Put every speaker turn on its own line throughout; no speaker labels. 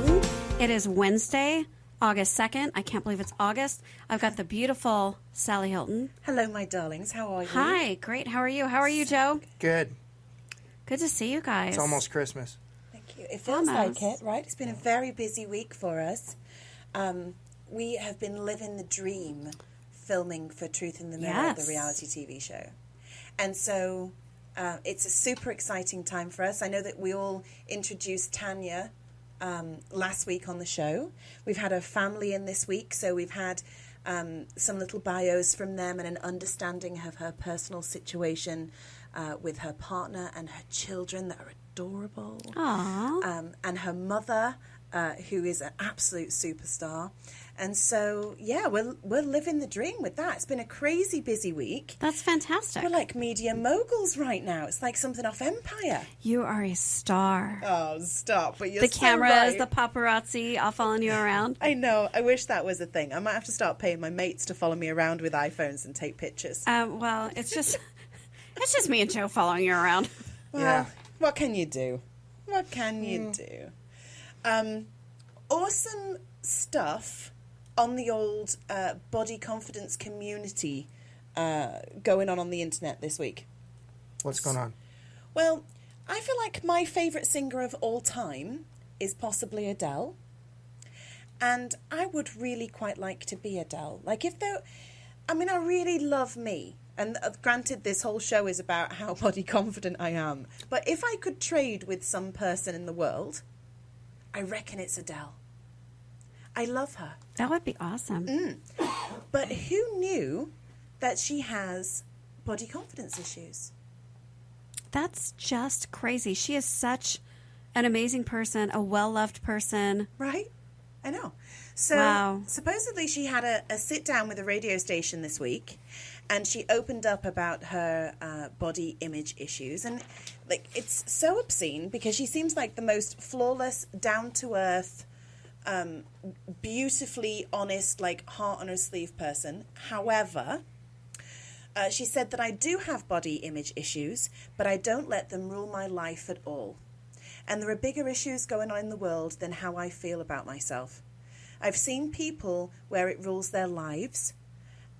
Hilton. It is Wednesday, August 2nd. I can't believe it's August. I've got the beautiful Sally Hilton.
Hello, my darlings. How are you?
Hi, great. How are you? How are you, Joe?
Good.
Good to see you guys.
It's almost Christmas.
Thank you. It feels like it, right? It's been a very busy week for us. We have been living the dream filming for Truth in the Mirror, the reality TV show. And so it's a super exciting time for us. I know that we all introduced Tanya last week on the show. We've had her family in this week, so we've had some little bios from them and an understanding of her personal situation with her partner and her children that are adorable.
Aww.
And her mother, who is an absolute superstar. And so, yeah, we're living the dream with that. It's been a crazy busy week.
That's fantastic.
We're like media moguls right now. It's like something off Empire.
You are a star.
Oh, stop. But you're
the
so
cameras,
right.
the paparazzi, all following you around.
I know. I wish that was a thing. I might have to start paying my mates to follow me around with iPhones and take pictures.
Well, it's just me and Joe following you around.
Well,
Yeah.
What can you do? What can you do? Awesome stuff on the old body confidence community going on the internet this week.
What's going on?
Well, I feel like my favourite singer of all time is possibly Adele. And I would really quite like to be Adele. Like I really love me. And granted, this whole show is about how body confident I am. But if I could trade with some person in the world, I reckon it's Adele. I love her.
That would be awesome.
But who knew that she has body confidence issues?
That's just crazy. She is such an amazing person, a well-loved person.
Right? I know. So
Wow.
supposedly she had a sit down with a radio station this week, and she opened up about her body image issues. And like, it's so obscene because she seems like the most flawless, down-to-earth, beautifully honest, like heart on her sleeve person. However, she said that I do have body image issues, but I don't let them rule my life at all. And there are bigger issues going on in the world than how I feel about myself. I've seen people where it rules their lives,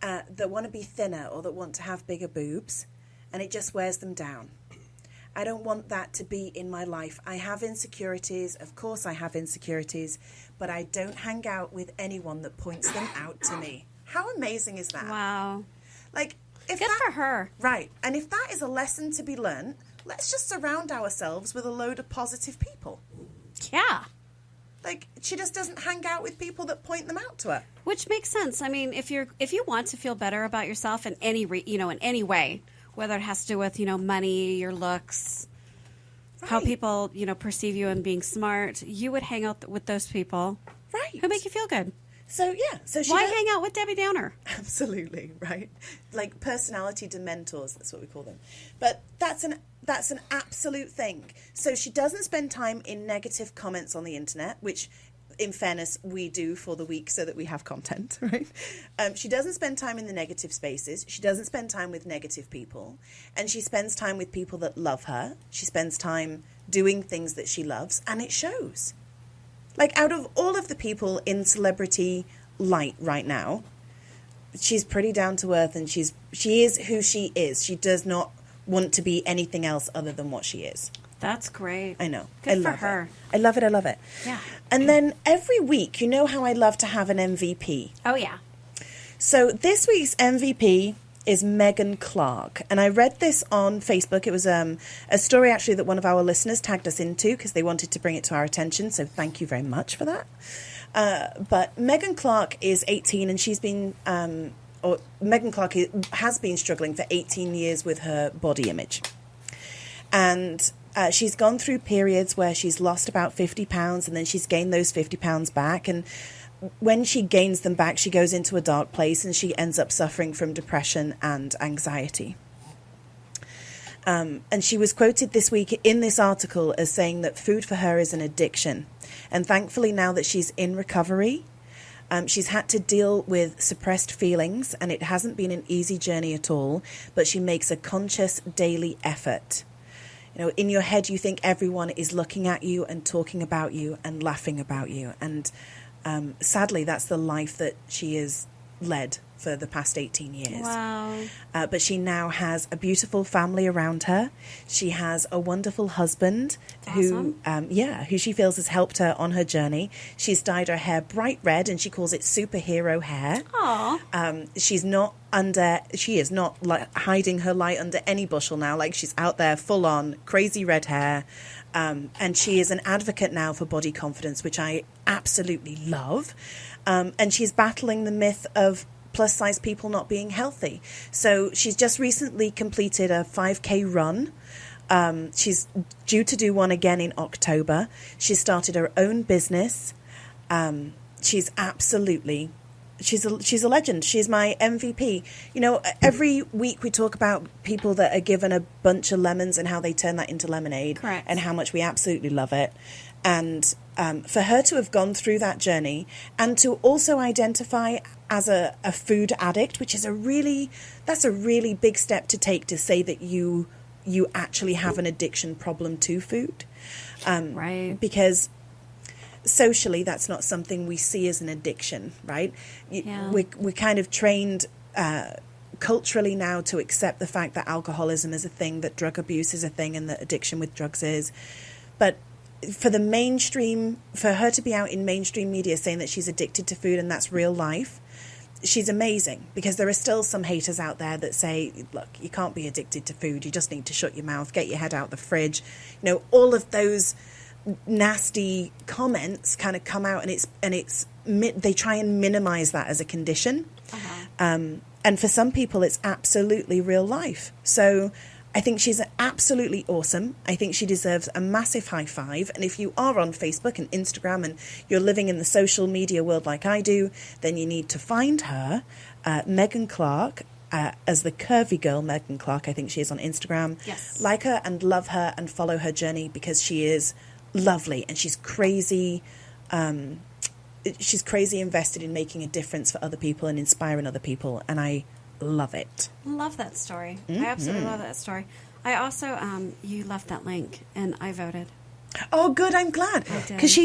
that want to be thinner or that want to have bigger boobs, and it just wears them down. I don't want that to be in my life. I have insecurities. Of course I have insecurities, but I don't hang out with anyone that points them out to me. How amazing is that?
Wow.
Like, if
Good
that,
for her.
Right. And if that is a lesson to be learned, let's just surround ourselves with a load of positive people.
Yeah.
Like, she just doesn't hang out with people that point them out to her.
Which makes sense. I mean, if you want to feel better about yourself in any in any way, whether it has to do with money, your looks, how
Right.
people perceive you and being smart, you would hang out with those people
Right.
who make you feel good.
So, yeah. So she
Why
does-
hang out with Debbie Downer?
Absolutely, right? Like personality dementors, that's what we call them. But that's an absolute thing. So she doesn't spend time in negative comments on the internet, which, in fairness, we do for the week so that we have content, right? She doesn't spend time in the negative spaces. She doesn't spend time with negative people. And she spends time with people that love her. She spends time doing things that she loves, and it shows. Like, out of all of the people in celebrity light right now, she's pretty down to earth, and she is who she is. She does not want to be anything else other than what she is.
That's great.
I know.
Good
I
for
love
her.
I love it. I love it.
Yeah.
And then every week, you know how I love to have an MVP.
Oh yeah.
So this week's MVP is Meghan Clarke. And I read this on Facebook. It was a story, actually, that one of our listeners tagged us into because they wanted to bring it to our attention. So thank you very much for that. But Meghan Clarke is 18, and she's been... Meghan Clarke has been struggling for 18 years with her body image. And she's gone through periods where she's lost about 50 pounds, and then she's gained those 50 pounds back. And when she gains them back, she goes into a dark place, and she ends up suffering from depression and anxiety. And she was quoted this week in this article as saying that food for her is an addiction. And thankfully, now that she's in recovery, she's had to deal with suppressed feelings, and it hasn't been an easy journey at all, but she makes a conscious daily effort. in your head you think everyone is looking at you and talking about you and laughing about you. And sadly, that's the life that she has led for the past 18 years.
Wow.
But she now has a beautiful family around her. She has a wonderful husband who she feels has helped her on her journey. She's dyed her hair bright red and she calls it superhero hair.
Aww.
She is not like hiding her light under any bushel now. Like, she's out there full on crazy red hair. And she is an advocate now for body confidence, which I absolutely love. And she's battling the myth of plus size people not being healthy. So she's just recently completed a 5K run. She's due to do one again in October. She started her own business. She's a legend. She's my MVP. Every week we talk about people that are given a bunch of lemons and how they turn that into lemonade.
Correct. And
how much we absolutely love it. And for her to have gone through that journey and to also identify as a food addict, which is a really big step to take, to say that you actually have an addiction problem to food.
Right.
Because socially, that's not something we see as an addiction, right?
Yeah.
We're kind of trained culturally now to accept the fact that alcoholism is a thing, that drug abuse is a thing, and that addiction with drugs is. But for her to be out in mainstream media saying that she's addicted to food and that's real life, she's amazing, because there are still some haters out there that say, look, you can't be addicted to food. You just need to shut your mouth, get your head out the fridge. All of those nasty comments kind of come out, and they try and minimize that as a condition.
Uh-huh.
And for some people, it's absolutely real life. So I think she's absolutely awesome. I think she deserves a massive high five. And if you are on Facebook and Instagram and you're living in the social media world like I do, then you need to find her, Meghan Clarke, as the curvy girl Meghan Clarke, I think she is on Instagram.
Yes.
Like her and love her and follow her journey, because she is lovely and she's crazy. She's crazy invested in making a difference for other people and inspiring other people. And I love it.
Love that story.
Mm-hmm.
I absolutely love that story. I also, you left that link, and I voted.
Oh, good. I'm glad.
I did.
Because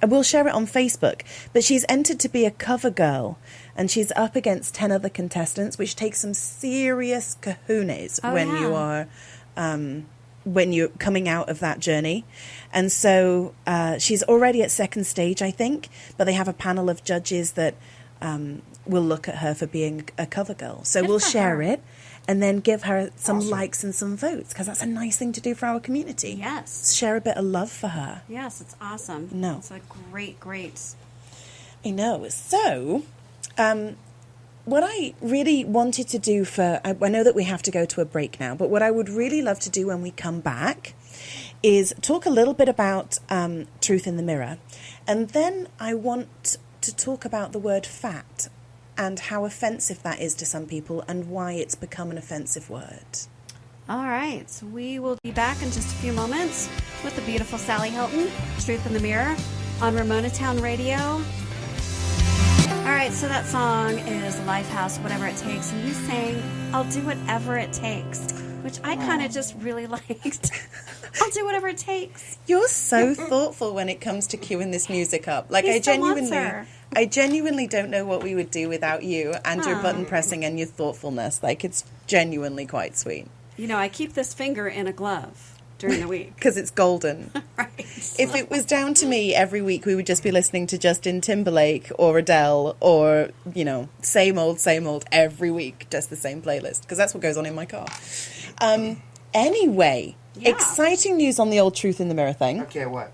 we'll share it on Facebook, but she's entered to be a cover girl, and she's up against 10 other contestants, which takes some serious kahunas when you're coming out of that journey. And so she's already at second stage, I think, but they have a panel of judges that will look at her for being a cover girl. So we'll share it and then give her some likes and some votes, because that's a nice thing to do for our community.
Yes.
Share a bit of love for her.
Yes, it's awesome.
No.
It's a great.
I know. So what I really wanted to do I know that we have to go to a break now, but what I would really love to do when we come back is talk a little bit about truth in the mirror. And then I want to talk about the word fat and how offensive that is to some people and why it's become an offensive word.
All right. So we will be back in just a few moments with the beautiful Sally Hilton, Truth in the Mirror, on Ramona Town Radio. All right, so that song is Lifehouse, Whatever It Takes, and you sang I'll Do Whatever It Takes, which I kind of just really liked. I'll do whatever it takes.
You're so thoughtful when it comes to queuing this music up. Like,
He still wants her.
I genuinely don't know what we would do without you and your button pressing and your thoughtfulness. Like, it's genuinely quite sweet.
I keep this finger in a glove during the week.
Because it's golden.
Right.
If it was down to me, every week we would just be listening to Justin Timberlake or Adele or, same old every week, just the same playlist. Because that's what goes on in my car. Anyway, exciting news on the old Truth in the Mirror thing.
Okay, what?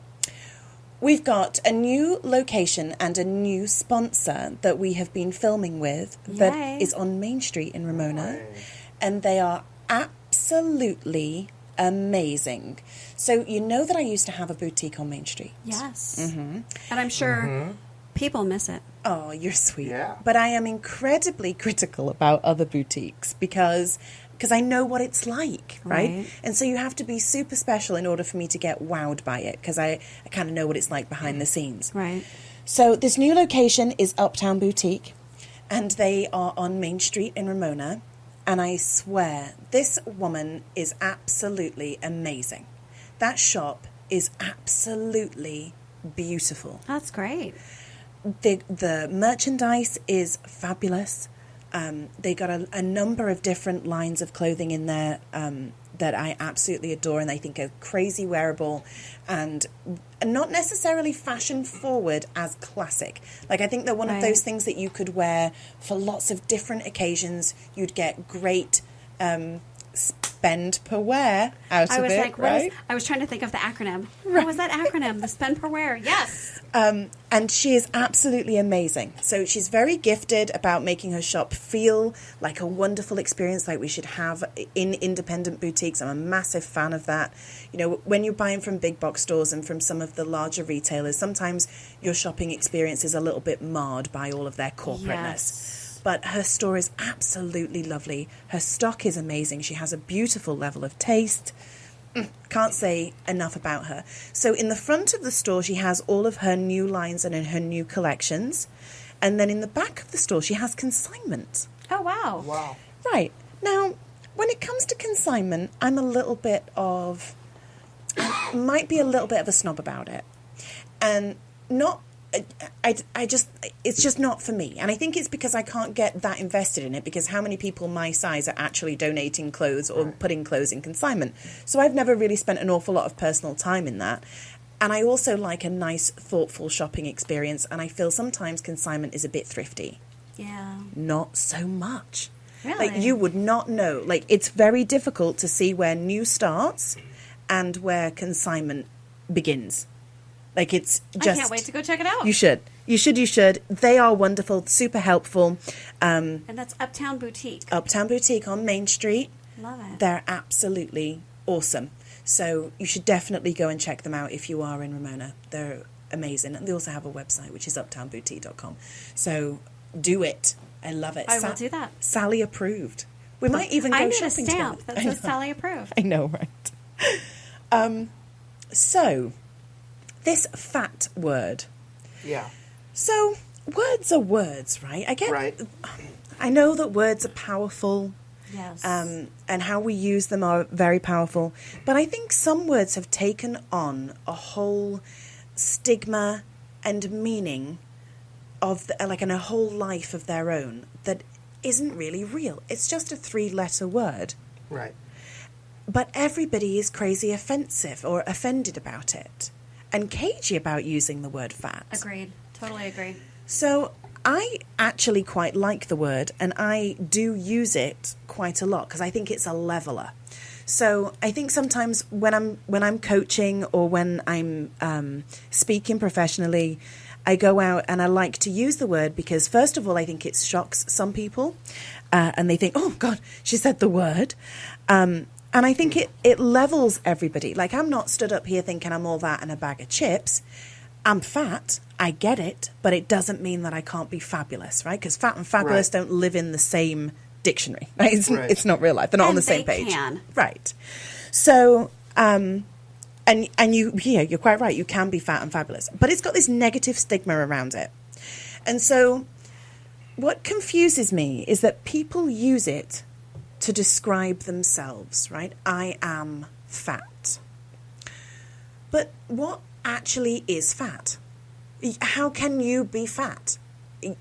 We've got a new location and a new sponsor that we have been filming with that is on Main Street in Ramona. And they are absolutely amazing. So you know that I used to have a boutique on Main Street.
Yes.
Mm-hmm.
And I'm sure people miss it.
Oh, you're sweet.
Yeah.
But I am incredibly critical about other boutiques because I know what it's like, right? And so you have to be super special in order for me to get wowed by it, because I kind of know what it's like behind the scenes.
Right.
So this new location is Uptown Boutique, and they are on Main Street in Ramona. And I swear, this woman is absolutely amazing. That shop is absolutely beautiful.
That's great.
The merchandise is fabulous. They got a number of different lines of clothing in there that I absolutely adore and I think are crazy wearable and not necessarily fashion forward as classic. Like, I think they're one of those things that you could wear for lots of different occasions. You'd get great spend per wear out of it, right?
I was trying to think of the acronym. What was that acronym? The spend per wear. Yes.
And she is absolutely amazing. So she's very gifted about making her shop feel like a wonderful experience like we should have in independent boutiques. I'm a massive fan of that. You know, when you're buying from big box stores and from some of the larger retailers, sometimes your shopping experience is a little bit marred by all of their corporateness.
Yes.
But her store is absolutely lovely. Her stock is amazing. She has a beautiful level of taste. Can't say enough about her. So in the front of the store, she has all of her new lines and her new collections. And then in the back of the store, she has consignment.
Oh, wow.
Wow.
Right. Now, when it comes to consignment, I'm a little bit of... might be a little bit of a snob about it. And not... I just, it's just not for me. And I think it's because I can't get that invested in it, because how many people my size are actually donating clothes or putting clothes in consignment? So I've never really spent an awful lot of personal time in that. And I also like a nice, thoughtful shopping experience. And I feel sometimes consignment is a bit thrifty.
Yeah.
Not so much.
Really?
Like, you would not know. Like, it's very difficult to see where new starts and where consignment begins. Like, it's just...
I can't wait to go check it out.
You should. You should. They are wonderful, super helpful.
And that's Uptown Boutique.
Uptown Boutique on Main Street.
Love it.
They're absolutely awesome. So you should definitely go and check them out if you are in Ramona. They're amazing. And they also have a website, which is uptownboutique.com. So do it. I love it.
I will do that.
Sally approved. We might even go shopping together.
I need a stamp that says Sally approved.
I know, right? So... this fat word.
Yeah.
So, words are words, right?
Right.
I know that words are powerful.
Yes.
And how we use them are very powerful. But I think some words have taken on a whole stigma and meaning of and a whole life of their own that isn't really real. It's just a 3-letter word.
Right.
But everybody is crazy offensive or offended about it. And cagey about using the word fat.
Agreed. Totally agree.
So I actually quite like the word, and I do use it quite a lot because I think it's a leveler. So I think sometimes when I'm coaching or when I'm speaking professionally, I go out and I like to use the word because, first of all, I think it shocks some people, and they think, "Oh God, she said the word." And I think it levels everybody. Like, I'm not stood up here thinking I'm all that and a bag of chips. I'm fat. I get it. But it doesn't mean that I can't be fabulous, right? Because fat and fabulous don't live in the same dictionary. Right? It's not real life. They're not on the same page.
Can.
Right. So, and you're quite right. You can be fat and fabulous. But it's got this negative stigma around it. And so what confuses me is that people use it to describe themselves, right? I am fat. But what actually is fat? How can you be fat?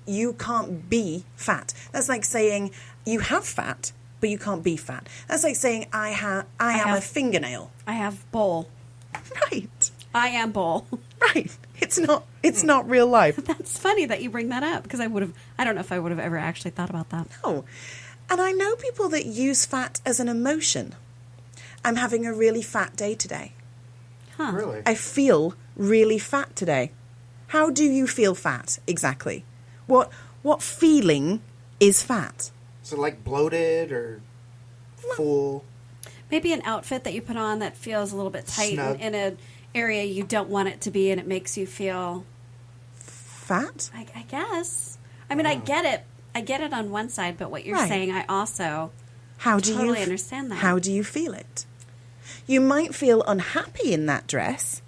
You can't be fat. That's like saying you have fat, but you can't be fat. That's like saying I am a fingernail.
I have bowl.
Right.
I am bowl.
Right. It's not real life.
That's funny that you bring that up because I don't know if I would have ever actually thought about that.
No. And I know people that use fat as an emotion. I'm having a really fat day today.
Huh.
Really?
I feel really fat today. How do you feel fat exactly? What feeling is fat?
Is it like bloated or full?
Maybe an outfit that you put on that feels a little bit tight
Snug.
in an area you don't want it to be, and it makes you feel
Fat?
I guess. I mean, I get it. I get it on one side, but what you're
Right.
saying, I also
How do
totally
you
understand that.
How do you feel it? You might feel unhappy in that dress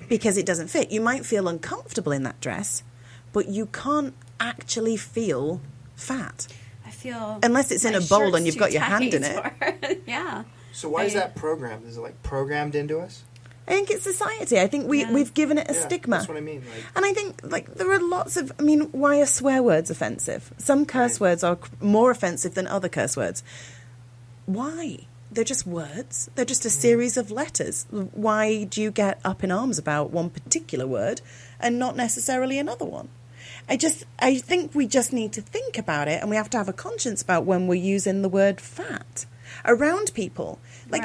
because it doesn't fit. You might feel uncomfortable in that dress, but you can't actually feel fat.
I feel...
Unless it's in a bowl and you've got your hand in it.
Yeah.
So why is that programmed? Is it like programmed into us?
I think it's society. I think we've given it a stigma.
That's what I mean. Like,
and I think, like, there are lots of... I mean, why are swear words offensive? Some curse words are more offensive than other curse words. Why? They're just words. They're just a series of letters. Why do you get up in arms about one particular word and not necessarily another one? I think we just need to think about it, and we have to have a conscience about when we're using the word fat around people. Like,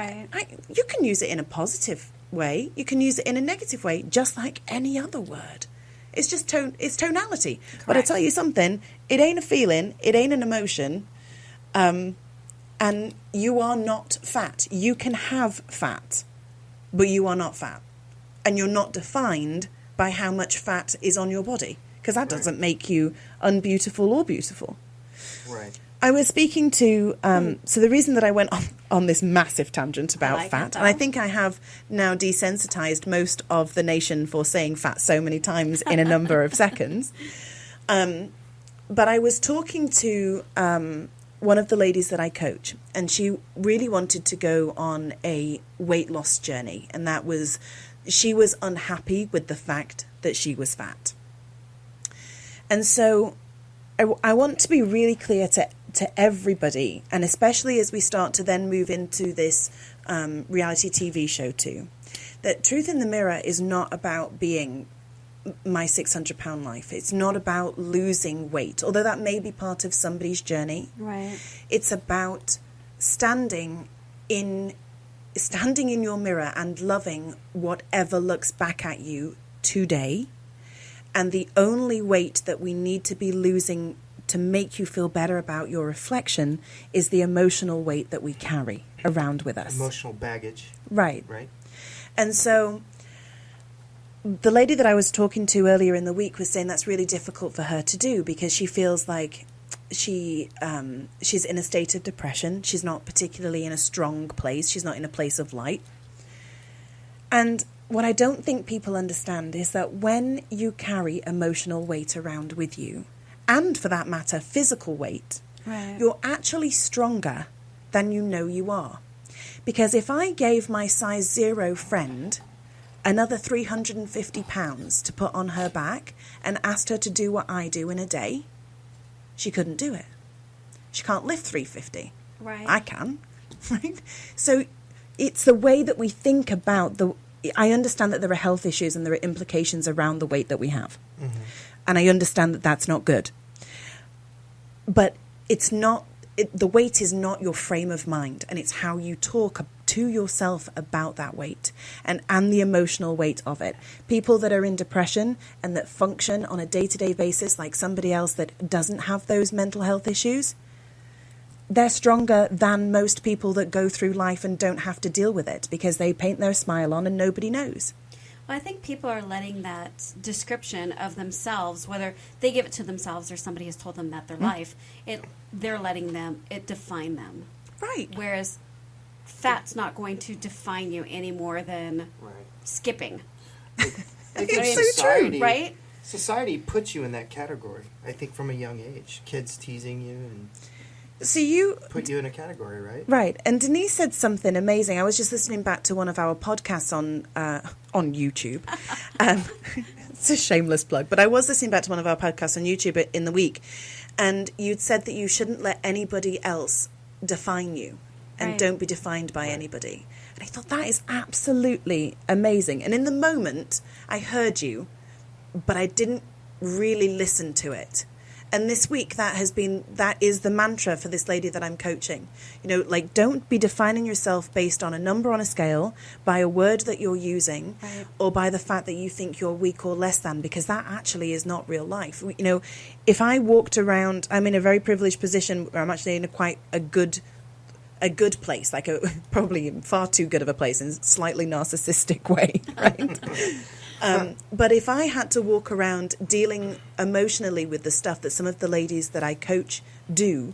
you can use it in a positive way. You can use it in a negative way, just like any other word. It's just it's tonality. Correct. But I tell you something, it ain't a feeling, it ain't an emotion, and you are not fat. You can have fat, but you are not fat. And you're not defined by how much fat is on your body, because that doesn't make you unbeautiful or beautiful. Right. I was speaking to, so the reason that I went on this massive tangent about fat, and I think I have now desensitized most of the nation for saying fat so many times in a number of seconds. But I was talking to one of the ladies that I coach, and she really wanted to go on a weight loss journey, and that was, she was unhappy with the fact that she was fat. And so I want to be really clear to everybody, and especially as we start to then move into this reality TV show too, that Truth in the Mirror is not about being my 600-pound life. It's not about losing weight, although that may be part of somebody's journey. Right. It's about standing in your mirror and loving whatever looks back at you today. And the only weight that we need to be losing to make you feel better about your reflection is the emotional weight that we carry around with us.
Emotional baggage.
Right.
Right.
And so the lady that I was talking to earlier in the week was saying that's really difficult for her to do because she feels like she's in a state of depression. She's not particularly in a strong place. She's not in a place of light. And what I don't think people understand is that when you carry emotional weight around with you, and for that matter, physical weight, you're actually stronger than you know you are. Because if I gave my size 0 friend another 350 pounds to put on her back and asked her to do what I do in a day, she couldn't do it. She can't lift 350. Right. I can. Right? So it's the way that we think about I understand that there are health issues and there are implications around the weight that we have. Mm-hmm. And I understand that that's not good. But it's not, the weight is not your frame of mind, and it's how you talk to yourself about that weight and the emotional weight of it. People that are in depression and that function on a day-to-day basis like somebody else that doesn't have those mental health issues, they're stronger than most people that go through life and don't have to deal with it because they paint their smile on and nobody knows.
Well, I think people are letting that description of themselves, whether they give it to themselves or somebody has told them that their life, they're letting it define them.
Right.
Whereas fat's not going to define you any more than skipping.
I think society,
true, right?
Society puts you in that category, I think, from a young age. Kids teasing you and...
So you
put you in a category, right?
Right. And Denise said something amazing. I was just listening back to one of our podcasts on YouTube. It's a shameless plug, but I was listening back to one of our podcasts on YouTube in the week, and you'd said that you shouldn't let anybody else define you, and don't be defined by anybody. And I thought that is absolutely amazing. And in the moment, I heard you, but I didn't really listen to it. And this week, that is the mantra for this lady that I'm coaching. You know, like, don't be defining yourself based on a number on a scale, by a word that you're using, or by the fact that you think you're weak or less than, because that actually is not real life. You know, if I walked around, I'm in a very privileged position where I'm actually in a good place, like probably far too good of a place in a slightly narcissistic way, right? But if I had to walk around dealing emotionally with the stuff that some of the ladies that I coach do,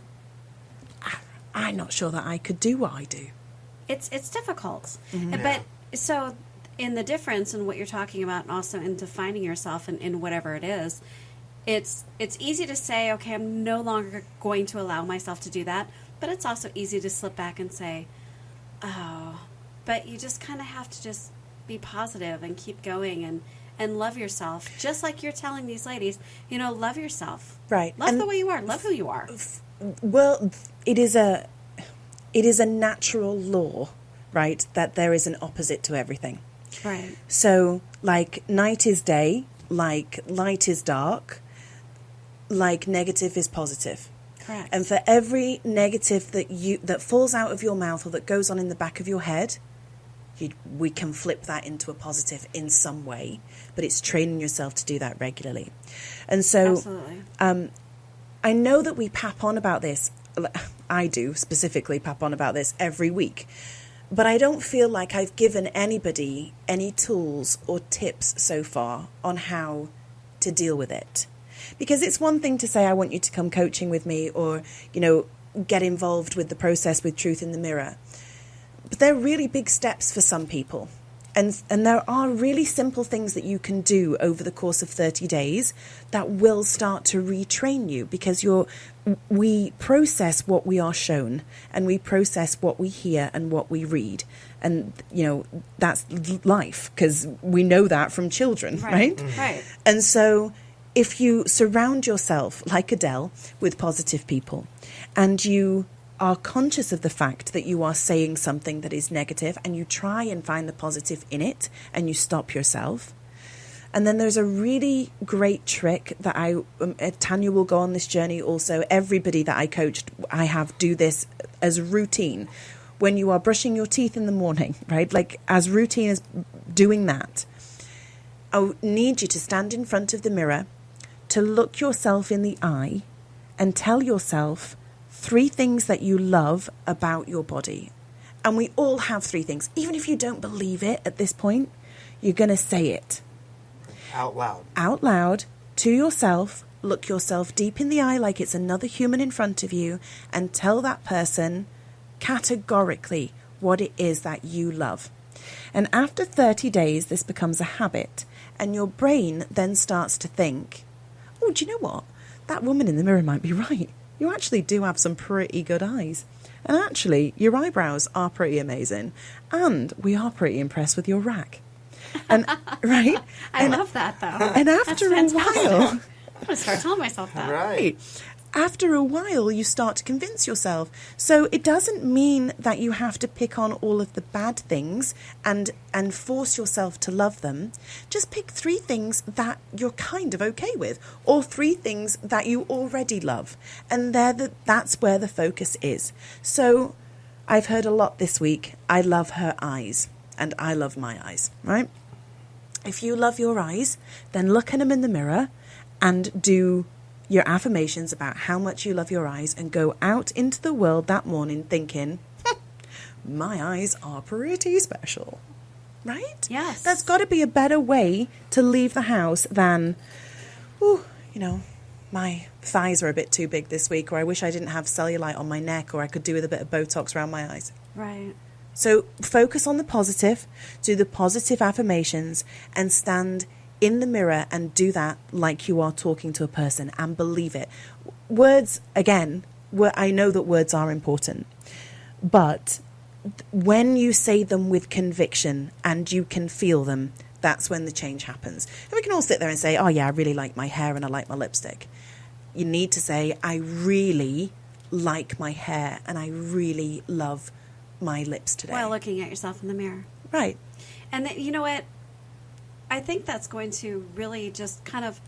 I'm not sure that I could do what I do.
It's difficult. Mm-hmm. But so in the difference in what you're talking about and also in defining yourself in whatever it is, it's easy to say, okay, I'm no longer going to allow myself to do that. But it's also easy to slip back and say, oh, but you just kind of have to just be positive and keep going and love yourself. Just like you're telling these ladies, love yourself.
Right.
Love the way you are. Love who you are.
Well, it is a natural law, right, that there is an opposite to everything.
Right.
So, like, night is day, like light is dark, like negative is positive.
Correct.
And for every negative that falls out of your mouth or that goes on in the back of your head, we can flip that into a positive in some way. But it's training yourself to do that regularly. And so
Absolutely.
I know that we pap on about this. I do specifically pap on about this every week. But I don't feel like I've given anybody any tools or tips so far on how to deal with it. Because it's one thing to say, I want you to come coaching with me or, get involved with the process with Truth in the Mirror. But they're really big steps for some people. And there are really simple things that you can do over the course of 30 days that will start to retrain you, because we process what we are shown and we process what we hear and what we read. And, that's life, because we know that from children, right?
Mm-hmm. Right.
And so if you surround yourself, like Adele, with positive people, and you are conscious of the fact that you are saying something that is negative and you try and find the positive in it and you stop yourself. And then there's a really great trick that Tanya will go on this journey also. Everybody that I coached, I have do this as routine. When you are brushing your teeth in the morning, right? Like as routine as doing that, I need you to stand in front of the mirror, to look yourself in the eye and tell yourself 3 things that you love about your body. And we all have 3 things. Even if you don't believe it at this point, you're going to say it.
Out loud.
Out loud to yourself. Look yourself deep in the eye like it's another human in front of you and tell that person categorically what it is that you love. And after 30 days, this becomes a habit. And your brain then starts to think, oh, do you know what? That woman in the mirror might be right. You actually do have some pretty good eyes. And actually, your eyebrows are pretty amazing. And we are pretty impressed with your rack. And right?
I love that, though.
And after a while...
I'm going to start telling myself that.
Right.
After a while, you start to convince yourself. So it doesn't mean that you have to pick on all of the bad things and force yourself to love them. Just pick 3 things that you're kind of okay with, or 3 things that you already love. And that's where the focus is. So I've heard a lot this week, I love her eyes, and I love my eyes, right? If you love your eyes, then look at them in the mirror and do your affirmations about how much you love your eyes and go out into the world that morning thinking, my eyes are pretty special, right?
Yes.
That's got to be a better way to leave the house than, my thighs are a bit too big this week, or I wish I didn't have cellulite on my neck, or I could do with a bit of Botox around my eyes.
Right.
So focus on the positive, do the positive affirmations, and stand in the mirror and do that like you are talking to a person and believe it. Words, again, I know that words are important, but when you say them with conviction and you can feel them, that's when the change happens. And we can all sit there and say, oh yeah, I really like my hair and I like my lipstick. You need to say, I really like my hair and I really love my lips today.
While looking at yourself in the mirror.
Right.
And then, you know what? I think that's going to really just kind of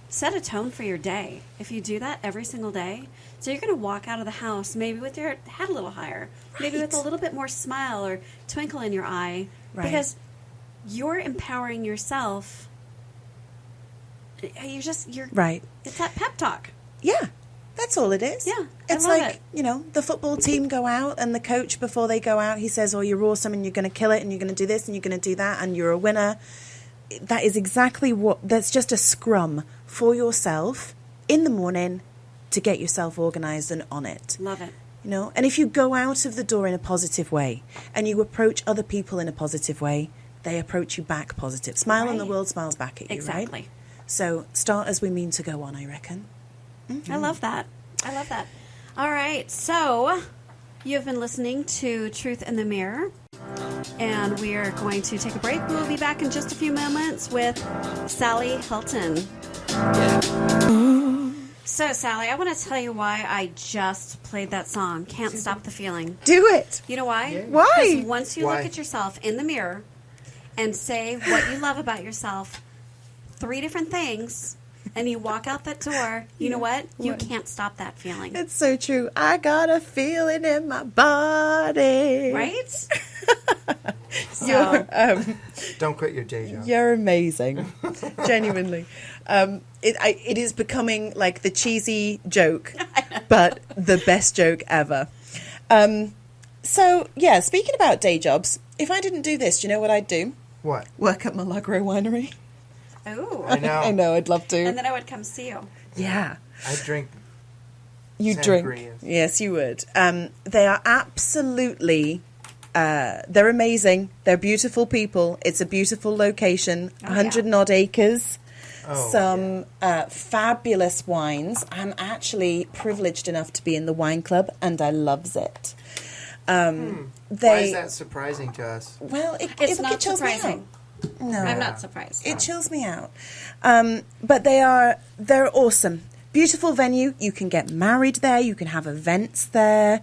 set a tone for your day if you do that every single day. So you're going to walk out of the house maybe with your head a little higher, maybe with a little bit more smile or twinkle in your eye, because you're empowering yourself. You're
right.
It's that pep talk.
Yeah. That's all it is.
Yeah,
it's like, the football team go out and the coach, before they go out, he says, oh, you're awesome and you're going to kill it and you're going to do this and you're going to do that and you're a winner. That is exactly that's just a scrum for yourself in the morning to get yourself organized and on it.
Love it.
And if you go out of the door in a positive way and you approach other people in a positive way, they approach you back positive. Smile and the world smiles back at you,
exactly.
right? So start as we mean to go on, I reckon.
I love that. I love that. All right. So you've been listening to Truth in the Mirror. And we are going to take a break. We'll be back in just a few moments with Sally Helton. So, Sally, I want to tell you why I just played that song, Can't Stop the Feeling.
Do it.
You know why?
Yeah.
Why?
Because once you look at yourself in the mirror and say what you love about yourself, 3 different things, and you walk out that door, you know what? You can't stop that feeling.
It's so true. I got a feeling in my body.
Right?
You're,
Don't quit your day job.
you're amazing. Genuinely. It is becoming like the cheesy joke, but the best joke ever. So, yeah, speaking about day jobs, if I didn't do this, do you know what I'd do?
What?
Work at Milagro Winery.
Oh.
I know.
I know, I'd love to.
And then I would come see you.
Yeah.
I drink.
You drink.
Sangrias.
Yes, you would. They are absolutely... they're amazing. They're beautiful people. It's a beautiful location. 100 and odd acres.
Oh,
Some fabulous wines. I'm actually privileged enough to be in the wine club, and I loves it.
Why is that surprising to us?
Well,
It's
it
not
chills me
surprising.
out. No,
I'm not surprised.
it chills me out. But they're awesome. Beautiful venue. You can get married there. You can have events there.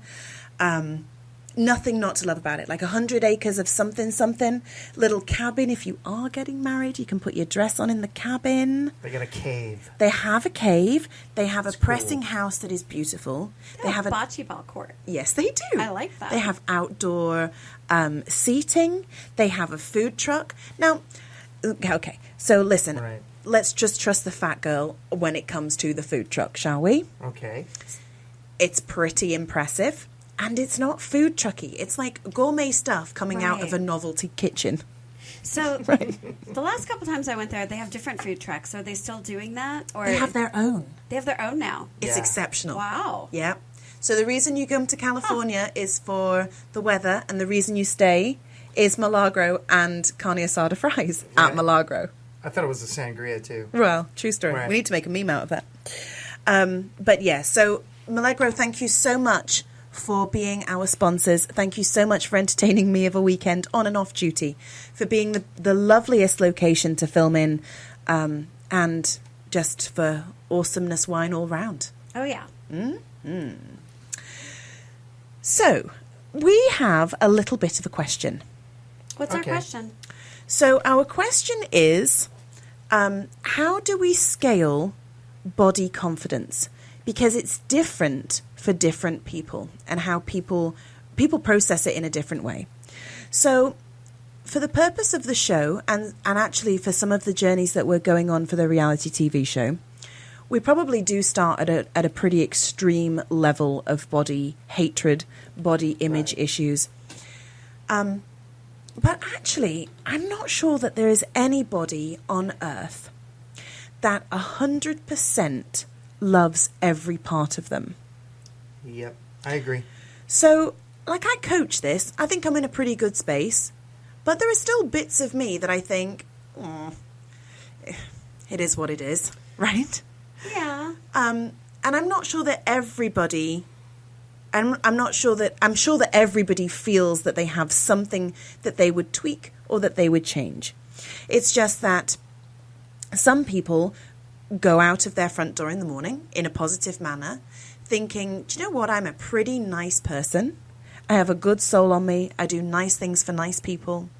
Nothing not to love about it. Like 100 acres of something. Little cabin. If you are getting married, you can put your dress on in the cabin.
They got a cave.
They have a cave. They have
That's
a pressing
cool.
house that is beautiful.
They have a bocce ball court.
Yes, they do.
I like that.
They have outdoor seating. They have a food truck. Now, okay, so listen.
Right.
Let's just trust the fat girl when it comes to the food truck, shall we?
Okay.
It's pretty impressive. And it's not food trucky. It's like gourmet stuff coming out of
Right.
a novelty kitchen.
So the last couple times I went there, they have different food trucks. Are they still doing that? Or
They have their own.
They have their own now.
It's
Yeah.
exceptional.
Wow.
Yeah. So the reason you come to California is for the weather, and the reason you stay is Milagro and carne asada fries at
Yeah.
Milagro.
I thought it was a sangria too.
Well, true story.
Right.
We need to make a meme out of that. But yeah, so Milagro, thank you so much for being our sponsors. Thank you so much for entertaining me of a weekend on and off duty, for being the loveliest location to film in, and just for awesomeness wine all round.
Oh, yeah.
So, we have a little bit of a question.
What's our
Okay.
question?
So, our question is, how do we scale body confidence? Because it's different for different people, and how people process it in a different way. So, for the purpose of the show, and actually for some of the journeys that we're going on for the reality TV show, we probably do start at a pretty extreme level of body hatred, body image issues. But actually, I'm not sure that there is anybody on earth that 100% loves every part of them.
Yep. I agree.
So, like, I coach this. I think I'm in a pretty good space. But there are still bits of me that I think, it is what it is, right?
Yeah.
And I'm not sure that everybody... I'm sure that everybody feels that they have something that they would tweak or that they would change. It's just that some people go out of their front door in the morning in a positive manner, thinking, do you know what, I'm a pretty nice person. I have a good soul on me. I do nice things for nice people.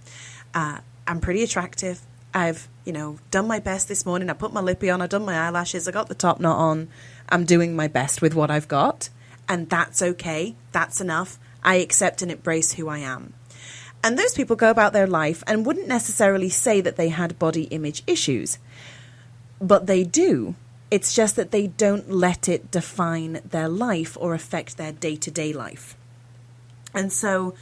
I'm pretty attractive. I've, done my best this morning. I put my lippy on. I've done my eyelashes. I got the top knot on. I'm doing my best with what I've got. And that's okay. That's enough. I accept and embrace who I am. And those people go about their life and wouldn't necessarily say that they had body image issues. But they do. It's just that they don't let it define their life or affect their day-to-day life. And so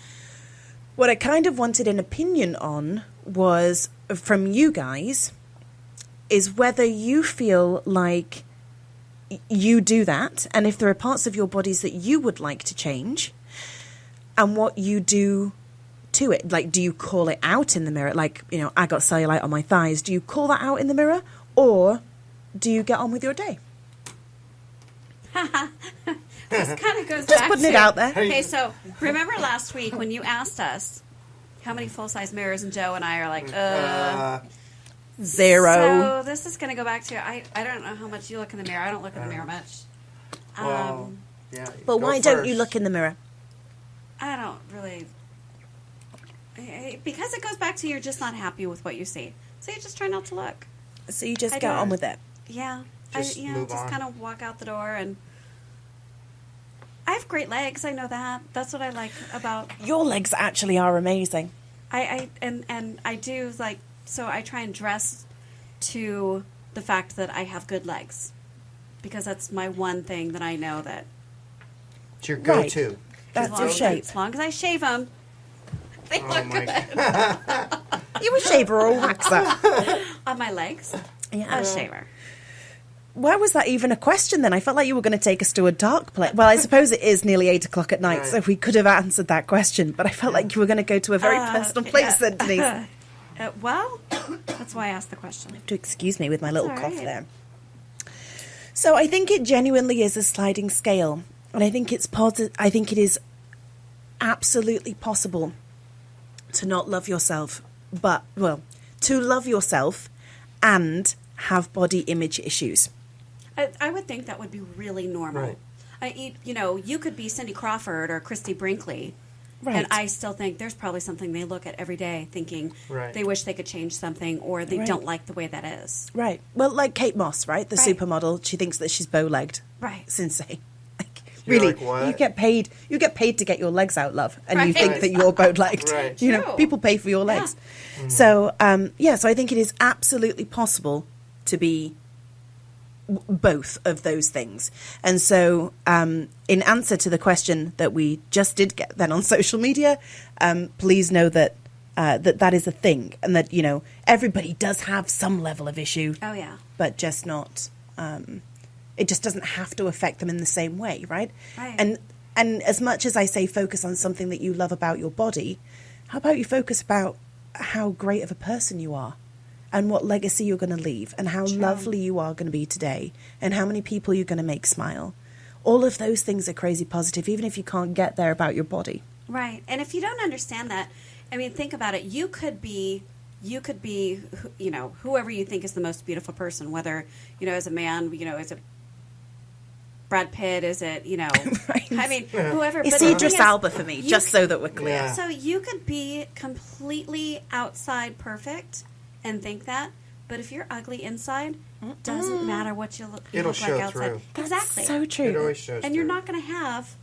what I kind of wanted an opinion on was, from you guys, is whether you feel like you do that, and if there are parts of your bodies that you would like to change, and what you do to it. Like, do you call it out in the mirror? Like, I got cellulite on my thighs. Do you call that out in the mirror? Or do you get on with your day?
This kind of goes
Just
back
putting
to,
it out there.
Okay, so remember last week when you asked us how many full-size mirrors, and Joe and I are like,
0.
So this is going to go back to, I don't know how much you look in the mirror. I don't look in the mirror much.
Well, yeah.
But
go
why don't you
first.
look in the mirror?
I don't really, because it goes back to you're just not happy with what you see. So you just try not to look.
So you just
I
get
don't.
on with it.
Yeah.
Just move
just
on.
kind of walk out the door, and I have great legs. I know that. That's what I like about.
Your legs actually are amazing.
And I do like, so I try and dress to the fact that I have good legs, because that's my one thing that I know that
It's your go-to.
That's your shape.
as long as I shave them, they look
my
good.
You a shaver or a waxer?
On my legs,
Yeah.
a shaver.
Why was that even a question then? I felt like you were going to take us to a dark place. Well, I suppose it is nearly 8 o'clock at night,
Right.
so we could have answered that question. But I felt like you were going to go to a very personal place then, Denise.
Well, that's why I asked the question.
To excuse me with my little
all
cough
right.
there. So I think it genuinely is a sliding scale, and I think I think it is absolutely possible to not love yourself, to love yourself and have body image issues.
I would think that would be really normal.
Right.
You could be Cindy Crawford or Christy Brinkley,
Right.
and I still think there's probably something they look at every day thinking
Right.
they wish they could change something, or they
Right.
don't like the way that is.
Right. Well, like Kate Moss, right? The
Right.
supermodel. She thinks that she's bow-legged.
Right.
It's insane. Like,
You're
really,
like, what?
you get paid to get your legs out, love, and you
Right.
think that you're bow-legged.
Right.
You know,
True.
people pay for your legs.
Yeah.
So, so I think it is absolutely possible to be both of those things. And so, in answer to the question that we just did get then on social media, please know that that is a thing, and that, you know, everybody does have some level of issue,
Oh, yeah.
but just not. It just doesn't have to affect them in the same way, right?
Right.
And as much as I say focus on something that you love about your body, how about you focus about how great of a person you are, and what legacy you're going to leave, and how lovely you are going to be today, and how many people you're going to make smile. All of those things are crazy positive, even if you can't get there about your body.
Right. And if you don't understand that, I mean, think about it. You could be, whoever you think is the most beautiful person, whether, as a man, as a Brad Pitt, is it,
Right.
I mean, whoever.
It's
but the thing
Idris
is,
Elba for me,
you
just
c-
so that we're clear.
Yeah.
So you could be completely outside perfect and think that, but if you're ugly inside, doesn't matter what you look
It'll
like
show
outside.
through.
Exactly.
So true.
It always shows
And you're
through.
not going to have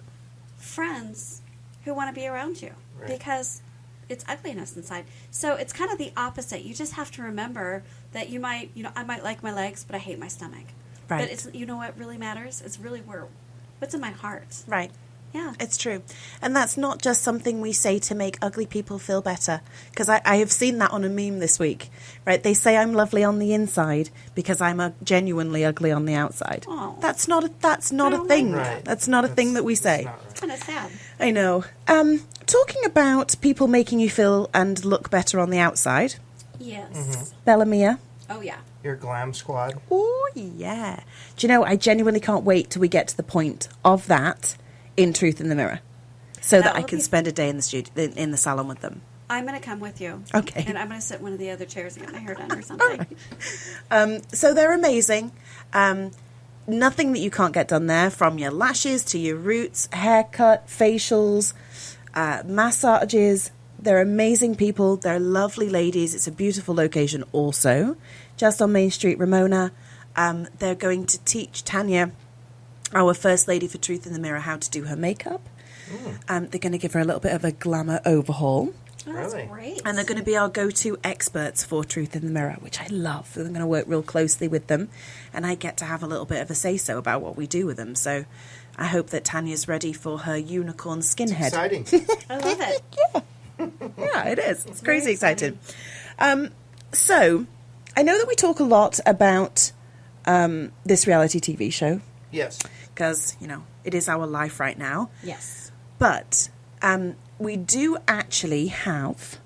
friends who want to be around you
Right.
because it's ugliness inside. So it's kind of the opposite. You just have to remember that you might, I might like my legs, but I hate my stomach.
Right.
But it's, what really matters? It's really what's in my heart.
Right.
Yeah.
It's true. And that's not just something we say to make ugly people feel better. Because I have seen that on a meme this week. Right? They say I'm lovely on the inside because I'm genuinely ugly on the outside.
Oh.
That's not a
don't
thing.
like that.
That's not a thing that we say.
Not right.
It's kind of sad.
I know. Talking about people making you feel and look better on the outside.
Yes.
Bellamia.
Oh, yeah.
Your glam squad.
Oh, yeah. Do you know, I genuinely can't wait till we get to the point of that in Truth in the Mirror, so that I
will
can
be-
spend a day in the studio, in the salon with them.
I'm going to come with you.
Okay.
And I'm going to sit in one of the other chairs and get my hair done or something.
So they're amazing. Nothing that you can't get done there, from your lashes to your roots, haircut, facials, massages. They're amazing people. They're lovely ladies. It's a beautiful location also, just on Main Street, Ramona. They're going to teach Tanya, our first lady for Truth in the Mirror, how to do her makeup. They're going to give her a little bit of a glamour overhaul.
Oh, that's
Really?
great.
And they're going to be our go-to experts for Truth in the Mirror, which I love. I'm going to work real closely with them, and I get to have a little bit of a say-so about what we do with them. So I hope that Tanya's ready for her unicorn skinhead.
Exciting.
I love it.
Yeah, it is. It's
very
crazy exciting. So I know that we talk a lot about this reality TV show
Yes.
because, it is our life right now.
Yes.
But we do actually have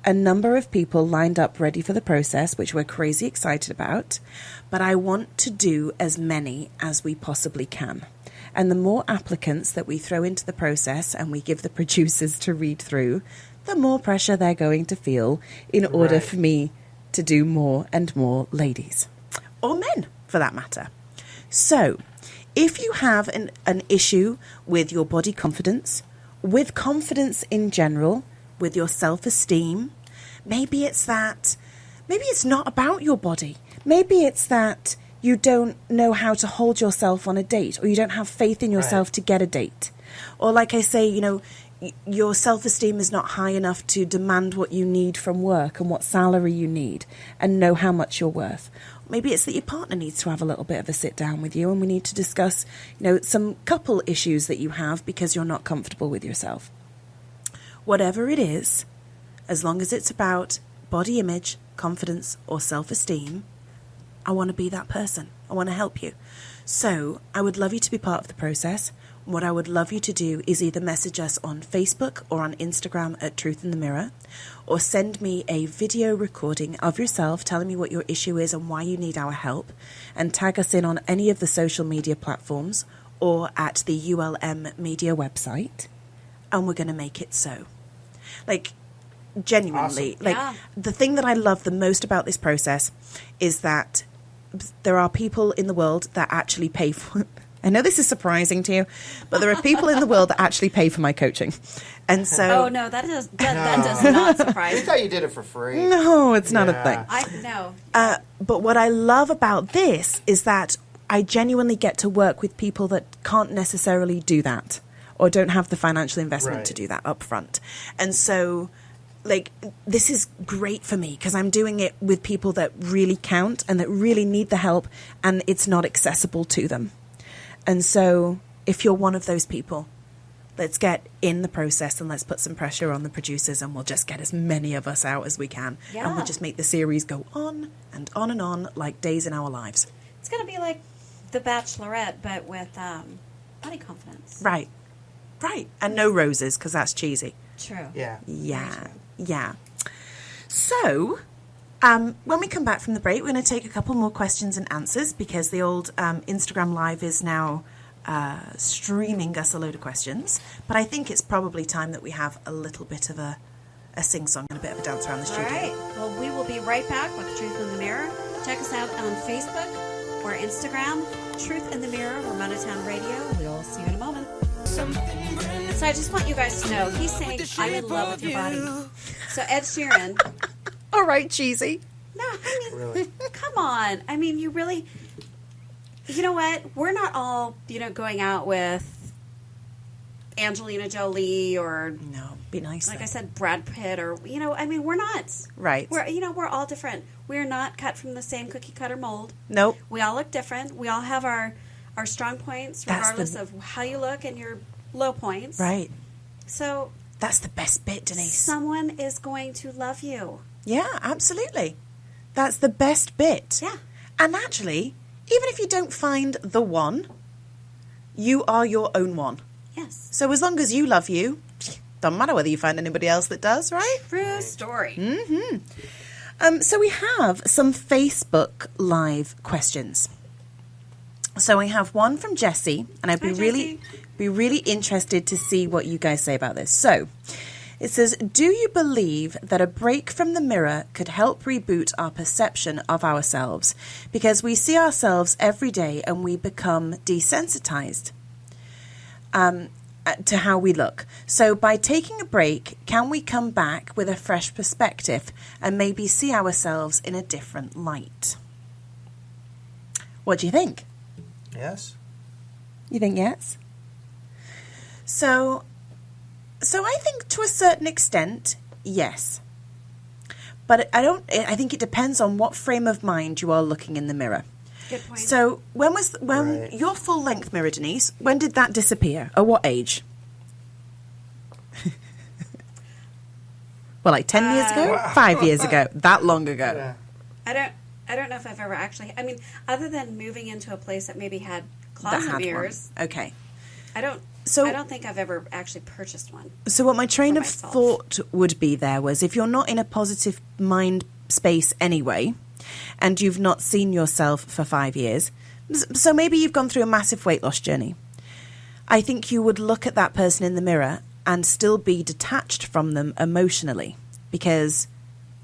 a number of people lined up ready for the process, which we're crazy excited about, but I want to do as many as we possibly can. And the more applicants that we throw into the process and we give the producers to read through, the more pressure they're going to feel in order for me to do more and more ladies. Or men, for that matter. So, if you have an issue with your body confidence, with confidence in general, with your self-esteem, maybe it's not about your body. Maybe it's that you don't know how to hold yourself on a date, or you don't have faith in yourself to get a date. Or like I say, your self-esteem is not high enough to demand what you need from work and what salary you need and know how much you're worth. Maybe it's that your partner needs to have a little bit of a sit down with you and we need to discuss, some couple issues that you have because you're not comfortable with yourself. Whatever it is, as long as it's about body image, confidence, or self-esteem, I want to be that person. I want to help you. So I would love you to be part of the process. What I would love you to do is either message us on Facebook or on Instagram at Truth in the Mirror, or send me a video recording of yourself telling me what your issue is and why you need our help, and tag us in on any of the social media platforms or at the ULM Media website, and we're going to make it so. Genuinely,
awesome.
The thing that I love the most about this process is that there are people in the world that actually pay for. I know this is surprising to you, but there are people in the world that actually pay for my coaching, and so.
Oh no, that does not surprise me.
I thought you did it for free.
No, it's not a thing.
No.
But what I love about this is that I genuinely get to work with people that can't necessarily do that, or don't have the financial investment to do that up front, and so. This is great for me because I'm doing it with people that really count and that really need the help, and it's not accessible to them. And so if you're one of those people, let's get in the process and let's put some pressure on the producers, and we'll just get as many of us out as we can. Yeah. And we'll just make the series go on and on and on like days in our lives.
It's going to be like The Bachelorette, but with body confidence.
Right. And no roses, because that's cheesy.
True.
Yeah. So, when we come back from the break, we're going to take a couple more questions and answers because the old Instagram Live is now streaming us a load of questions. But I think it's probably time that we have a little bit of a sing-song and a bit of a dance around the studio.
All right. Well, we will be right back with Truth in the Mirror. Check us out on Facebook or Instagram, Truth in the Mirror, Ramona Town Radio. We'll see you in a moment. So I just want you guys to know, he's saying, I'm in love with your body. So Ed Sheeran.
All right, cheesy.
No, I mean,
Really?
come on. I mean, you really, you know what? We're not all, going out with Angelina Jolie or...
No, be nice.
Like I said, Brad Pitt or, we're not.
Right.
We're all different. We're not cut from the same cookie cutter mold.
Nope.
We all look different. We all have our strong points, regardless of how you look and your low points.
Right.
So
that's the best bit, Denise.
Someone is going to love you.
Yeah, absolutely. That's the best bit.
Yeah.
And actually, even if you don't find the one, you are your own one.
Yes.
So as long as you love you, doesn't matter whether you find anybody else that does, right?
True story.
Mm-hmm. So we have some Facebook Live questions. So we have one from Jessie, and I'd be really interested to see what you guys say about this. So it says, do you believe that a break from the mirror could help reboot our perception of ourselves? Because we see ourselves every day and we become desensitized to how we look. So by taking a break, can we come back with a fresh perspective and maybe see ourselves in a different light? What do you think?
Yes.
You think yes? So I think to a certain extent, yes. But I think it depends on what frame of mind you are looking in the mirror.
Good point.
So when your full length mirror, Denise, when did that disappear? At what age? Well, like 10 years ago?
Wow.
5 years ago? That long ago?
Yeah.
I don't know if I've ever actually... I mean, other than moving into a place that maybe had closet mirrors...
Okay.
I don't
So
I don't think I've ever actually purchased one.
So what my train
For
of
myself.
thought would be there was, if you're not in a positive mind space anyway, and you've not seen yourself for 5 years, so maybe you've gone through a massive weight loss journey, I think you would look at that person in the mirror and still be detached from them emotionally, because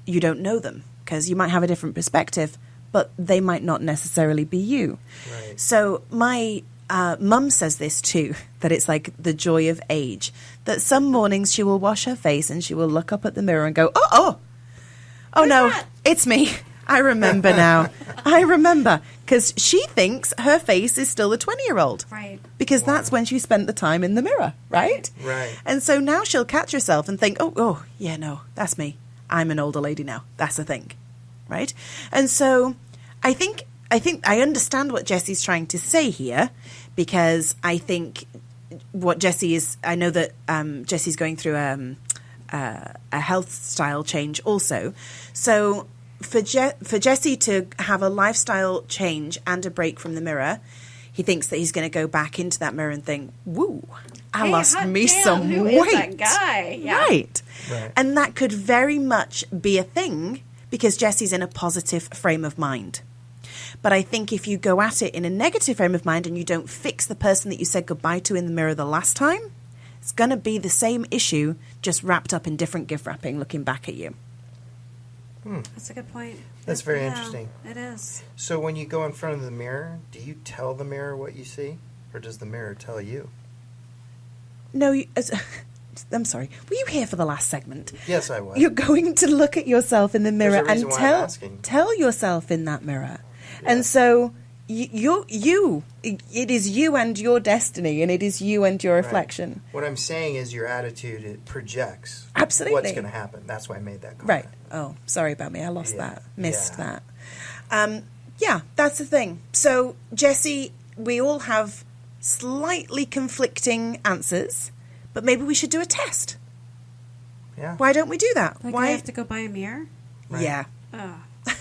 you don't know them, because you might have a different perspective, but they might not necessarily be you.
Right.
So my mum says this too, that it's like the joy of age, that some mornings she will wash her face and she will look up at the mirror and go, oh no,
that?
it's me. I remember now. I remember. Because she thinks her face is still a 20-year-old.
Right.
Because that's when she spent the time in the mirror, right?
Right.
And so now she'll catch herself and think, oh, yeah, no, that's me. I'm an older lady now. That's the thing, right? And so I think I understand what Jesse's trying to say here, because I think what Jesse is, I know that Jesse's going through a health style change also. So for Jesse to have a lifestyle change and a break from the mirror, he thinks that he's going to go back into that mirror and think, woo, I lost
hot
me
damn,
some
who
weight.
is that guy? Yeah.
Right.
Right.
And that could very much be a thing, because Jesse's in a positive frame of mind. But I think if you go at it in a negative frame of mind and you don't fix the person that you said goodbye to in the mirror the last time, it's going to be the same issue, just wrapped up in different gift wrapping looking back at you.
That's a good point.
That's very
Yeah,
interesting.
It is.
So when you go in front of the mirror, do you tell the mirror what you see? Or does the mirror tell you?
No, I'm sorry. Were you here for the last segment?
Yes, I was.
You're going to look at yourself in the mirror
There's a
and
reason why I'm asking.
tell yourself in that mirror.
Yeah.
And so it is you and your destiny, and it is you and your reflection.
What I'm saying is your attitude, it projects
Absolutely.
what's going to happen. That's why I made that comment.
Right. Oh, sorry about me. I lost
Yeah.
that. Missed
Yeah.
that. Yeah, that's the thing. So, Jesse, we all have slightly conflicting answers, but maybe we should do a test.
Yeah.
Why don't we do that?
Like
Why?
I have to go buy a mirror?
Right.
Yeah.
Oh.
I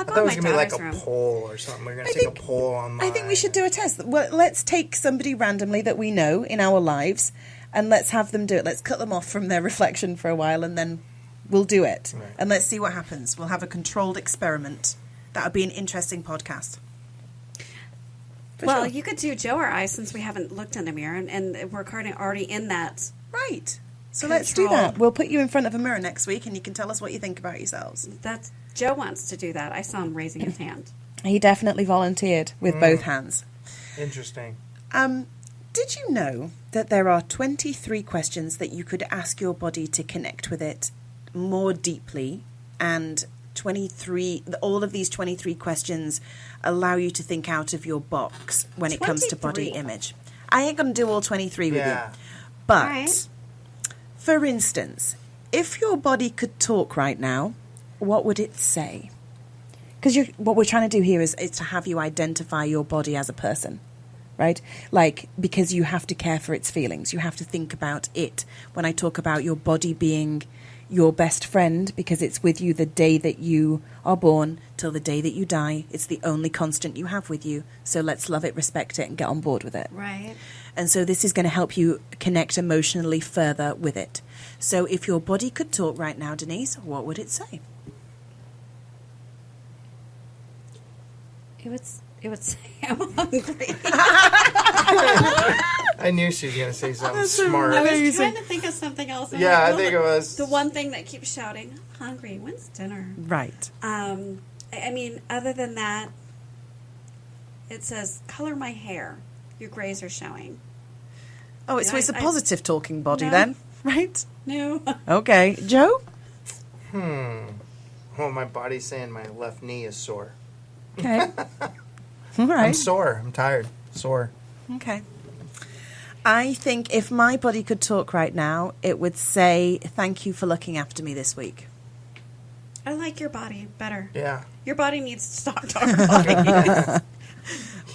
thought it was going to be like a poll or something. We're going to take a poll online.
I think we should do a test. Well, let's take somebody randomly that we know in our lives, and let's have them do it. Let's cut them off from their reflection for a while, and then we'll do it.
Right.
And let's see what happens. We'll have a controlled experiment. That would be an interesting podcast. For
Well,
sure.
you could do Joe or I, since we haven't looked in a mirror, and we're already in that.
Right. So let's do
Control.
that. We'll put you in front of a mirror next week, and you can tell us what you think about yourselves.
That's Joe wants to do that. I saw him raising his hand.
He definitely volunteered with both hands.
Interesting.
Did you know that there are 23 questions that you could ask your body to connect with it more deeply, and all of these 23 questions allow you to think out of your box when it comes to body
23?
image? I ain't going to do all 23 with
Yeah.
you. But,
All right.
for instance, if your body could talk right now, what would it say? Because what we're trying to do here is to have you identify your body as a person, right? Like, because you have to care for its feelings. You have to think about it. When I talk about your body being your best friend, because it's with you the day that you are born till the day that you die. It's the only constant you have with you. So let's love it, respect it, and get on board with it.
Right.
And so this is going to help you connect emotionally further with it. So if your body could talk right now, Denise, what would it say?
It would say, I'm hungry.
I knew she was going to say something
That's
smart.
I was
Amazing.
trying to think of something else. I'm
Yeah,
like,
I
well,
think it was.
the one thing that keeps shouting, I'm hungry. When's dinner?
Right.
I mean, other than that, it says, color my hair. Your grays are showing.
Oh, it's,
Yeah,
it's a
I-
positive talking body
No.
then, right?
No.
Okay. Joe?
Well, my body's saying my left knee is sore.
Okay. All right.
I'm sore. I'm tired. Sore.
Okay. I think if my body could talk right now, it would say, thank you for looking after me this week.
I like your body better.
Yeah.
Your body needs to stop talking bodies.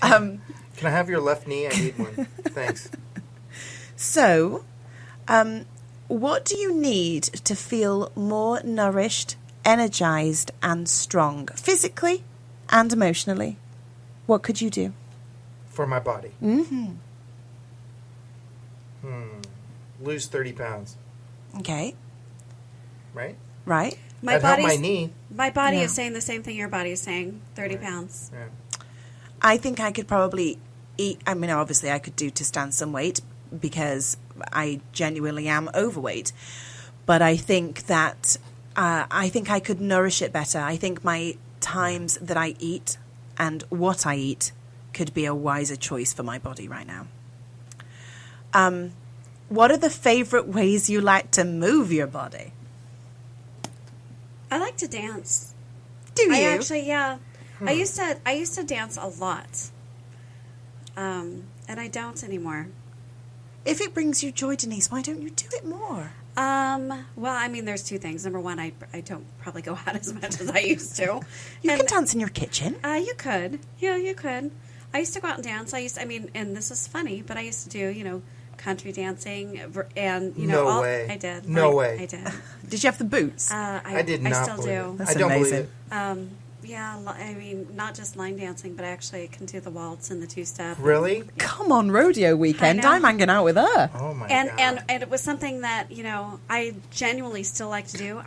Can I have your left knee? I need one. Thanks.
So, what do you need to feel more nourished, energized, and strong, physically and emotionally? What could you do?
For my body. Lose 30 pounds.
Okay.
Right?
Right.
That'd help my knee.
My body
Yeah.
is saying the same thing your body is saying. 30 pounds.
Yeah.
I think I could probably eat. I mean, obviously, I could do to stand some weight because I genuinely am overweight. But I think that I think I could nourish it better. I think my times that I eat and what I eat could be a wiser choice for my body right now. What are the favorite ways you like to move your body?
I like to dance.
Do you?
I actually, yeah. I used to dance a lot. And I don't anymore.
If it brings you joy, Denise, why don't you do it more?
Well, I mean, there's two things. Number one, I don't probably go out as much as I used to.
You can dance in your kitchen.
You could. Yeah, you could. I used to go out and dance. And this is funny, but I used to do, country dancing and,
No way.
I did.
No way.
I did.
Did you have the boots?
I did not
I still
believe
do.
it.
That's
I don't
amazing.
believe it.
Yeah, I mean, not just line dancing, but I actually can do the waltz and the two-step.
Really?
Come on, rodeo weekend.
I know.
I'm hanging out with her.
Oh, my
And
God.
and it was something that I genuinely still like to do.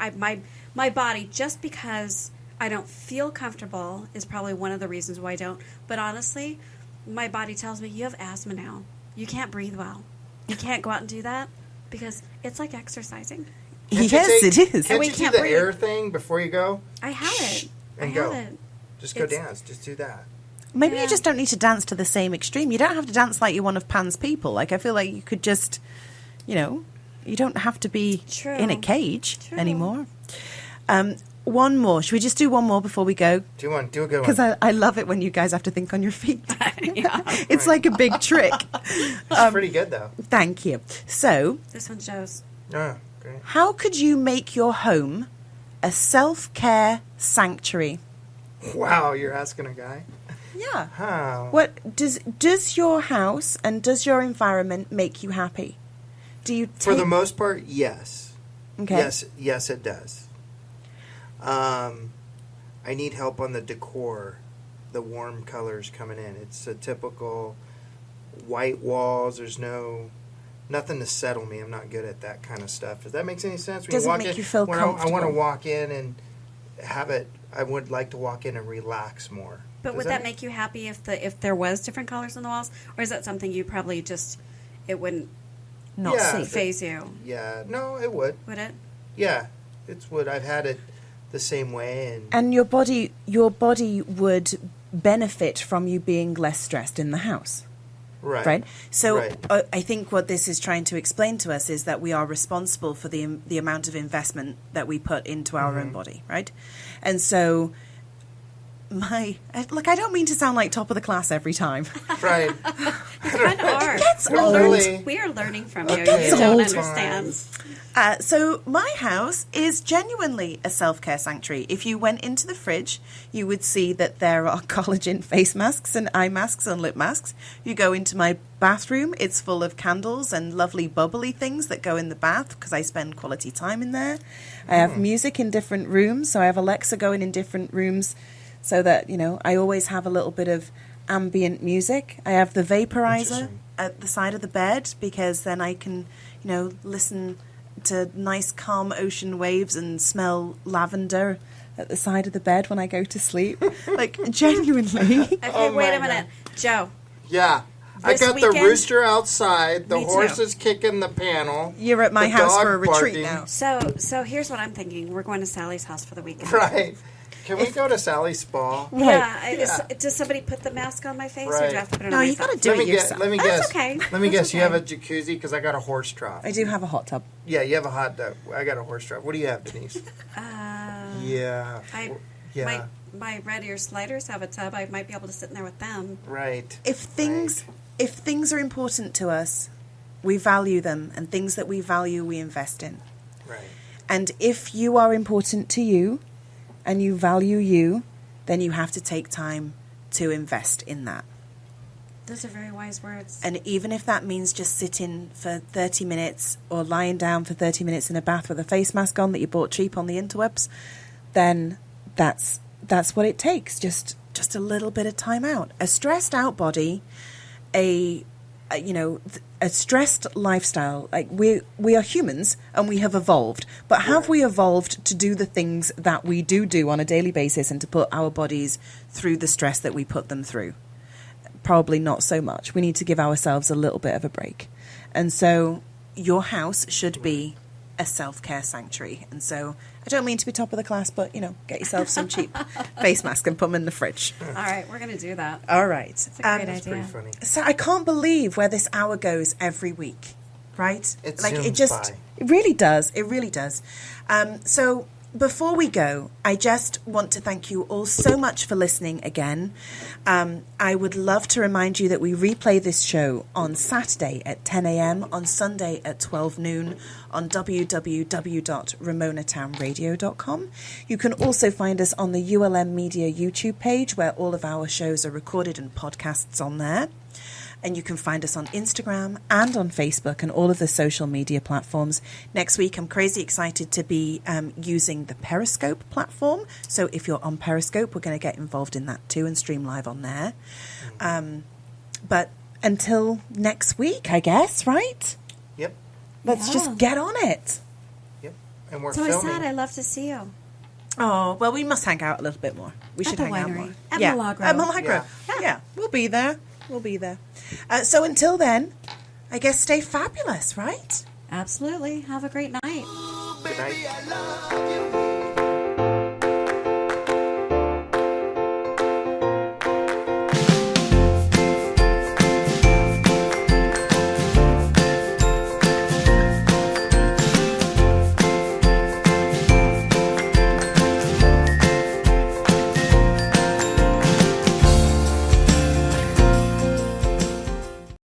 My body, just because I don't feel comfortable, is probably one of the reasons why I don't. But honestly, my body tells me you have asthma now. You can't breathe well. You can't go out and do that because it's like exercising.
Can't
Yes,
you
it is.
Can't
we
you
can't
do the
breathe.
air thing before you go?
I have it.
And
I
go.
have it.
Just go
It's-
dance. Just do that.
Maybe
Yeah.
you just don't need to dance to the same extreme. You don't have to dance like you're one of Pan's people. Like, I feel like you could just, you don't have to be
True.
in a cage
True.
anymore. One more. Should we just do one more before we go?
Do one. Do a good one.
Because I love it when you guys have to think on your feet.
Yeah.
It's like a big trick.
It's pretty good, though.
Thank you. So,
This one shows.
Oh, great.
how could you make your home a self-care sanctuary?
Wow, you're asking a guy?
Yeah.
How?
What does your house and does your environment make you happy? Do you
For the most part, yes.
Okay.
Yes, it does. I need help on the decor, the warm colors coming in. It's a typical white walls. There's nothing to settle me. I'm not good at that kind of stuff. If that makes any sense, when
Doesn't
you walk
make
in,
you feel
when I want to
comfortable.
walk in and have it. I would like to walk in and relax more.
But
Does
would that make you happy if there was different colors on the walls, or is that something you probably just it wouldn't
not
Yeah.
see?
phase you?
Yeah, no, it would.
Would it?
Yeah, it's would. I've had it the same way,
And your body would benefit from you being less stressed in the house. Right. So
Right.
I think what this is trying to explain to us is that we are responsible for the amount of investment that we put into our own body, right? And so I don't mean to sound like top of the class every time.
Right.
You kind of are.
gets
We're
old.
learning- We are learning from you.
gets
You don't
old.
understand.
So my house is genuinely a self-care sanctuary. If you went into the fridge, you would see that there are collagen face masks and eye masks and lip masks. You go into my bathroom, it's full of candles and lovely bubbly things that go in the bath because I spend quality time in there. I have music in different rooms, so I have Alexa going in different rooms so that, I always have a little bit of ambient music. I have the vaporizer
Interesting.
at the side of the bed because then I can, listen to nice calm ocean waves and smell lavender at the side of the bed when I go to sleep. Like, genuinely.
Okay,
Oh
wait
my
a minute, Joe.
Yeah. I
This
got the
weekend-
rooster outside. The
Me too.
horse is kicking the panel.
You're at my
the
house
dog
for a retreat
barking.
now.
So here's what I'm thinking. We're going to Sally's house for the weekend.
Right. Can we go to Sally's spa?
Yeah. Does somebody put the mask on my face, or do
Right.
I have to put it
No,
on
you
myself?
gotta do
Let
it
me
yourself.
Let me
That's
guess.
okay.
Let me
That's
guess. You have a
okay.
jacuzzi because I got a horse trough.
I do have a hot tub.
Yeah, you have a hot dog. I got a horse trough. What do you have, Denise? Yeah. Yeah.
My red ear sliders have a tub. I might be able to sit in there with them.
Right.
If things are important to us, we value them, and things that we value, we invest in.
Right.
And if you are important to you and you value you, then you have to take time to invest in that.
Those are very wise words.
And even if that means just sitting for 30 minutes or lying down for 30 minutes in a bath with a face mask on that you bought cheap on the interwebs, then that's what it takes. Just a little bit of time out. A stressed out body, a a stressed lifestyle. Like we are humans and we have evolved, but have we evolved to do the things that we do on a daily basis and to put our bodies through the stress that we put them through? Probably not so much. We need to give ourselves a little bit of a break. And so your house should be a self-care sanctuary. And so I don't mean to be top of the class, but, get yourself some cheap face mask and put them in the fridge.
All right, we're going to do that.
All right.
It's a great
That's pretty
idea.
funny.
So I can't believe where this hour goes every week, right?
It
It really does. It really does. So before we go, I just want to thank you all so much for listening again. I would love to remind you that we replay this show on Saturday at 10 a.m, on Sunday at 12 noon on www.ramonatownradio.com. You can also find us on the ULM Media YouTube page, where all of our shows are recorded and podcasts on there. And you can find us on Instagram and on Facebook and all of the social media platforms. Next week, I'm crazy excited to be using the Periscope platform. So if you're on Periscope, we're going to get involved in that too and stream live on there. But until next week, I guess, right?
Yep.
Let's just get on it.
Yep. And we're
So I
filming.
said I'd love to see you.
Oh, well, we must hang out a little bit more. We should
the
hang out
winery.
more.
At
yeah.
Milagro.
At Milagro. Yeah, we'll be there. We'll be there. So until then, I guess stay fabulous, right?
Absolutely. Have a great night.
Good night.
I love you.